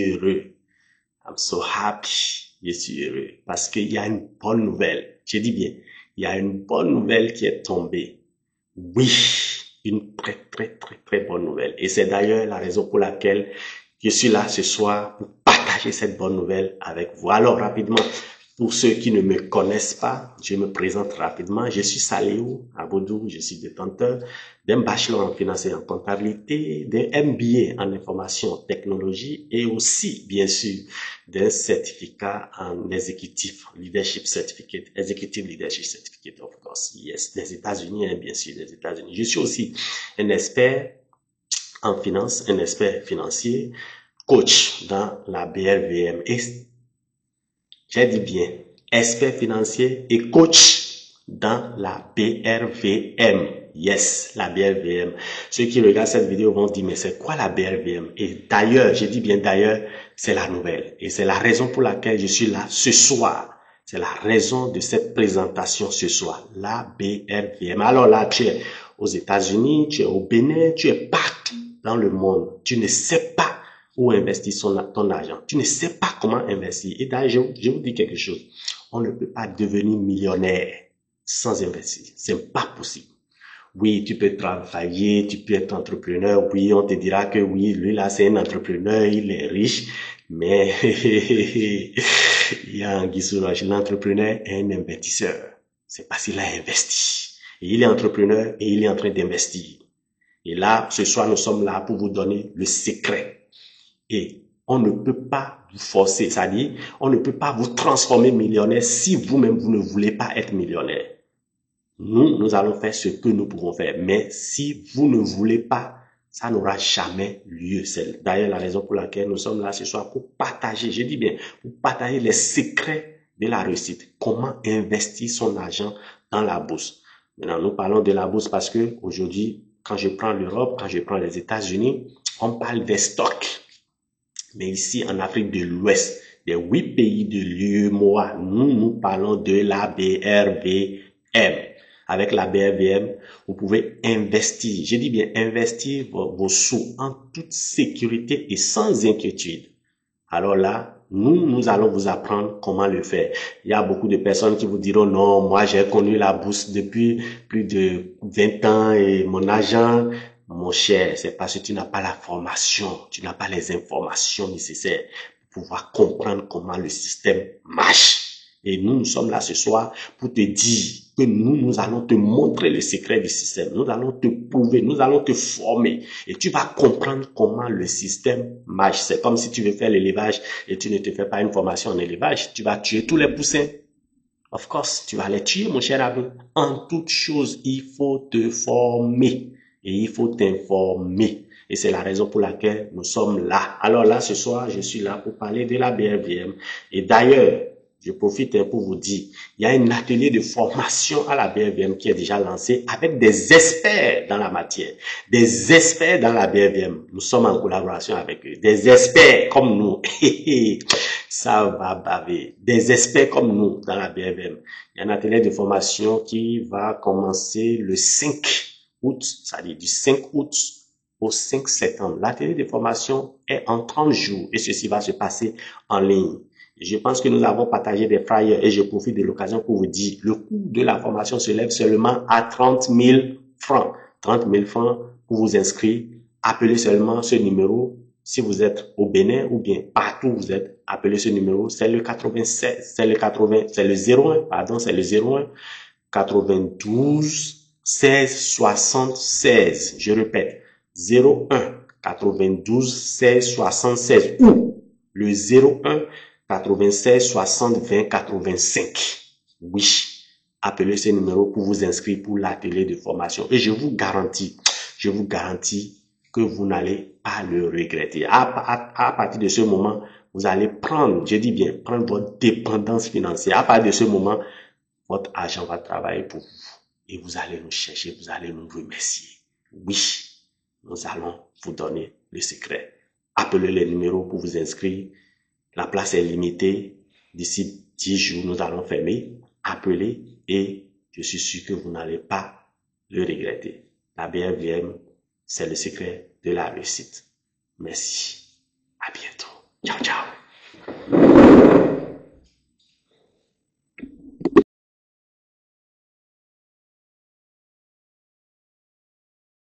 suis heureux. I'm so happy. Je suis heureux parce qu'il y a une bonne nouvelle. Je dis bien, il y a une bonne nouvelle qui est tombée. Oui, une très bonne nouvelle. Et c'est d'ailleurs la raison pour laquelle je suis là ce soir pour partager cette bonne nouvelle avec vous. Alors rapidement, pour ceux qui ne me connaissent pas, je me présente rapidement. Je suis Saliou Abodou, je suis détenteur d'un bachelor en finance et en comptabilité, d'un MBA en information technologie et aussi, bien sûr, d'un certificat en executive leadership certificate, executive leadership certificate, of course, yes, des États-Unis, hein, bien sûr, des États-Unis. Je suis aussi un expert en finance, un expert financier, coach dans la BRVM et j'ai dit bien, expert financier et coach dans la BRVM. Yes, la BRVM. Ceux qui regardent cette vidéo vont dire, mais c'est quoi la BRVM? Et d'ailleurs, j'ai dit bien d'ailleurs, c'est la nouvelle. Et c'est la raison pour laquelle je suis là ce soir. C'est la raison de cette présentation ce soir. La BRVM. Alors là, tu es aux États-Unis, tu es au Bénin, tu es partout dans le monde. Tu ne sais pas où investir ton argent. Tu ne sais pas comment investir. Et d'ailleurs, je vous dis quelque chose. On ne peut pas devenir millionnaire sans investir. C'est pas possible. Oui, tu peux travailler, tu peux être entrepreneur. Oui, on te dira que oui, lui là, c'est un entrepreneur, il est riche. Mais il y a un guisouage. L'entrepreneur est un investisseur. C'est parce qu'il a investi. Et il est entrepreneur et il est en train d'investir. Et là, ce soir, nous sommes là pour vous donner le secret. Et on ne peut pas vous forcer, c'est-à-dire, on ne peut pas vous transformer millionnaire si vous-même, vous ne voulez pas être millionnaire. Nous allons faire ce que nous pouvons faire. Mais si vous ne voulez pas, ça n'aura jamais lieu. C'est d'ailleurs la raison pour laquelle nous sommes là ce soir pour partager, je dis bien, pour partager les secrets de la réussite. Comment investir son argent dans la bourse. Maintenant, nous parlons de la bourse parce que aujourd'hui, quand je prends l'Europe, quand je prends les États-Unis, on parle des stocks. Mais ici, en Afrique de l'Ouest, des 8 pays de l'UEMOA, nous parlons de la BRVM. Avec la BRVM, vous pouvez investir, je dis bien investir vos sous en toute sécurité et sans inquiétude. Alors là, nous allons vous apprendre comment le faire. Il y a beaucoup de personnes qui vous diront, non, moi j'ai connu la bourse depuis plus de 20 ans et mon argent, mon cher, c'est parce que tu n'as pas la formation, tu n'as pas les informations nécessaires pour pouvoir comprendre comment le système marche. Et nous sommes là ce soir pour te dire que nous allons te montrer le secret du système. Nous allons te prouver, nous allons te former. Et tu vas comprendre comment le système marche. C'est comme si tu veux faire l'élevage et tu ne te fais pas une formation en élevage. Tu vas tuer tous les poussins. Of course, tu vas les tuer, mon cher ami. En toute chose, il faut te former. Et il faut t'informer. Et c'est la raison pour laquelle nous sommes là. Alors là, ce soir, je suis là pour parler de la BRVM. Et d'ailleurs, je profite pour vous dire, il y a un atelier de formation à la BRVM qui est déjà lancé avec des experts dans la matière, des experts dans la BRVM. Nous sommes en collaboration avec eux, des experts comme nous. Ça va baver. Des experts comme nous dans la BRVM. Il y a un atelier de formation qui va commencer le 5 août, c'est-à-dire du 5 août au 5 septembre. L'atelier de formation est en 30 jours et ceci va se passer en ligne. Je pense que nous avons partagé des flyers et je profite de l'occasion pour vous dire, le coût de la formation se lève seulement à 30 000 francs. 30 000 francs pour vous inscrire. Appelez seulement ce numéro si vous êtes au Bénin ou bien partout où vous êtes. Appelez ce numéro. C'est le 96, c'est le 80, c'est le 01, pardon, c'est le 01 92 16 76. Je répète, 01 92 16 76 ou le 01 96 60 20 85. Oui, appelez ce numéro pour vous inscrire pour l'atelier de formation. Et je vous garantis que vous n'allez pas le regretter. À partir de ce moment, vous allez prendre, je dis bien, prendre votre dépendance financière. À partir de ce moment, votre argent va travailler pour vous. Et vous allez nous chercher, vous allez nous remercier. Oui, nous allons vous donner le secret. Appelez les numéros pour vous inscrire. La place est limitée. D'ici 10 jours, nous allons fermer. Appelez et je suis sûr que vous n'allez pas le regretter. La BRVM, c'est le secret de la réussite. Merci. À bientôt. Ciao, ciao.